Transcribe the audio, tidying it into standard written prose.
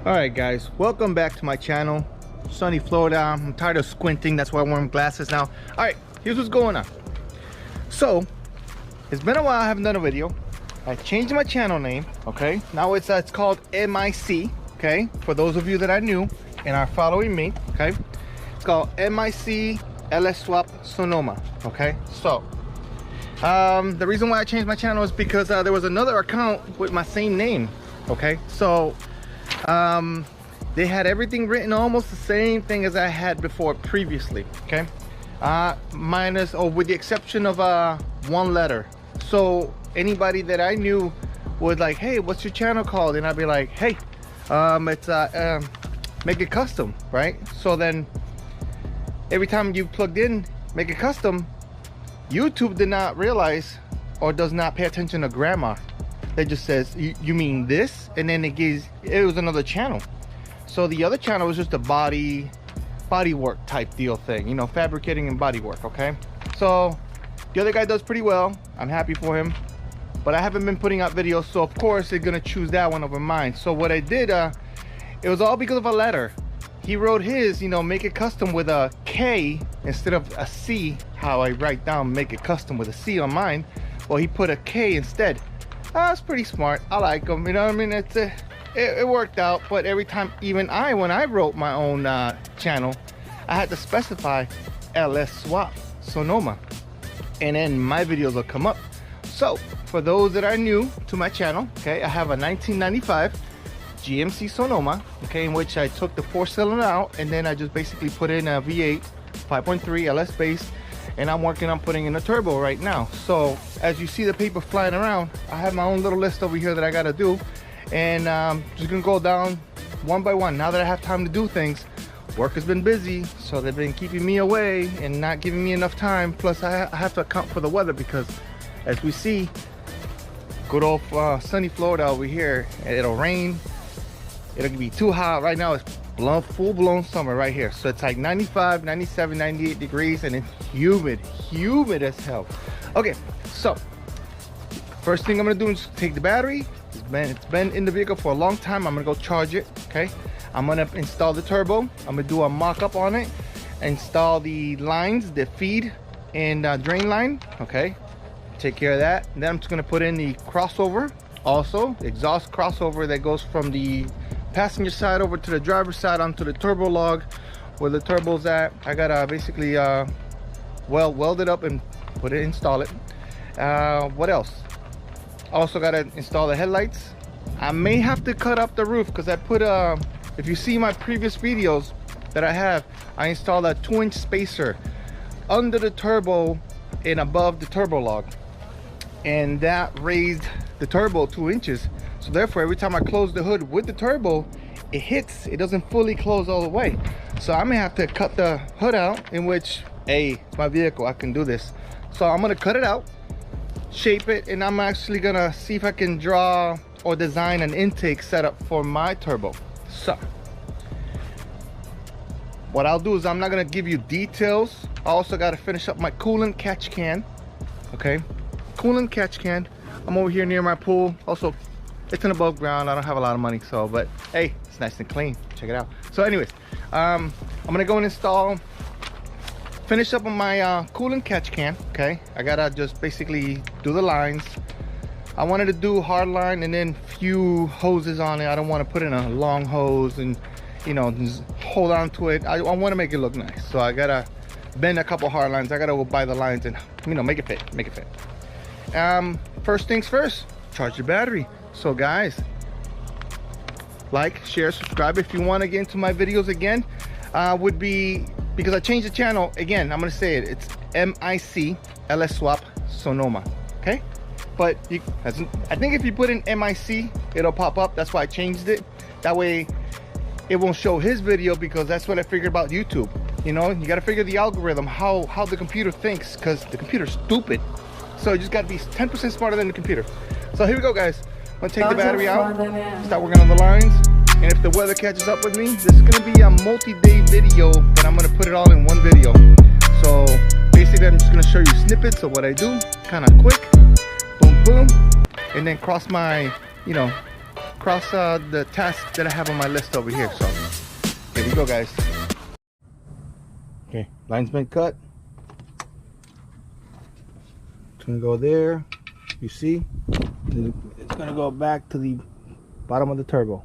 Alright guys, welcome back to my channel. Sunny Florida. I'm tired of squinting, that's why I'm wearing glasses now. Alright, here's what's going on. So, it's been a while I haven't done a video. I changed my channel name, okay? Now it's called MIC, okay? For those of you that are new and are following me, okay? It's called MIC LS Swap Sonoma, okay? So, the reason why I changed my channel is because there was another account with my same name, okay? So, they had everything written almost the same thing as I had before previously, okay? Minus, or with the exception of one letter. So anybody that I knew was like, hey, what's your channel called? And I'd be like, hey, it's Make It Custom, right? So then every time you plugged in Make It Custom, YouTube did not realize or does not pay attention to grammar. It just says, you mean this? And then it was another channel. So the other channel was just a body work type deal thing, you know, fabricating and body work, okay? So the other guy does pretty well. I'm happy for him, but I haven't been putting out videos, so of course they're gonna choose that one over mine. So what I did, it was all because of a letter. He wrote his, you know, Make It Custom with a K instead of a C, how I write down Make It Custom with a C on mine. Well, he put a K instead. That's pretty smart. I like him, you know what I mean? It worked out, but every time, even when I wrote my own channel, I had to specify LS Swap Sonoma, and then my videos will come up. So for those that are new to my channel, okay, I have a 1995 GMC Sonoma, okay, in which I took the 4-cylinder out and then I just basically put in a V8 5.3 LS base, and I'm working on putting in a turbo right now. So as you see the paper flying around, I have my own little list over here that I gotta do, and just gonna go down one by one. Now that I have time to do things, work has been busy, so they've been keeping me away and not giving me enough time. Plus I have to account for the weather, because as we see, good old sunny Florida over here, it'll rain, it'll be too hot. Right now it's full-blown summer right here, so it's like 95, 97, 98 degrees, and it's humid as hell. Okay, so first thing I'm gonna do is take the battery. It's been in the vehicle for a long time. I'm gonna go charge it, okay? I'm gonna install the turbo. I'm gonna do a mock-up on it, install the lines, the feed and drain line, okay? Take care of that. And then I'm just gonna put in the crossover, also exhaust crossover that goes from the passenger side over to the driver's side onto the turbo log where the turbo's at. I gotta basically weld it up and install it. What else? Also gotta install the headlights. I may have to cut up the roof because I put if you see my previous videos that I have, I installed a 2-inch spacer under the turbo and above the turbo log, and that raised the turbo 2 inches. So therefore, every time I close the hood with the turbo, it doesn't fully close all the way. So I may have to cut the hood out, in which, hey, it's my vehicle, I can do this. So I'm gonna cut it out, shape it, and I'm actually gonna see if I can draw or design an intake setup for my turbo. So what I'll do is, I'm not gonna give you details. I also gotta finish up my coolant catch can, okay? Coolant catch can. I'm over here near my pool. Also, it's in above ground. I don't have a lot of money, so, but hey, it's nice and clean. Check it out. So anyways, I'm gonna go and finish up on my coolant catch can, okay? I gotta just basically do the lines. I wanted to do hard line and then few hoses on it. I don't want to put in a long hose and, you know, just hold on to it. I want to make it look nice, so I gotta bend a couple hard lines. I gotta go buy the lines and, you know, make it fit. First things first, charge your battery. So guys, like, share, subscribe if you want to get into my videos again. Would be, because I changed the channel again, I'm gonna say it, it's MIC LS Swap Sonoma, okay? But I think if you put in MIC, it'll pop up. That's why I changed it. That way it won't show his video, because that's what I figured about YouTube. You know, you got to figure the algorithm, how the computer thinks, because the computer's stupid. So you just got to be 10% smarter than the computer. So here we go, guys. I'm gonna take the battery out, start working on the lines, and if the weather catches up with me, this is gonna be a multi-day video, but I'm gonna put it all in one video. So basically, I'm just gonna show you snippets of what I do, kind of quick, boom, boom, and then cross my, you know, cross the task that I have on my list over here. So here we go, guys. Okay, line's been cut. It's gonna go there. You see, it's gonna go back to the bottom of the turbo.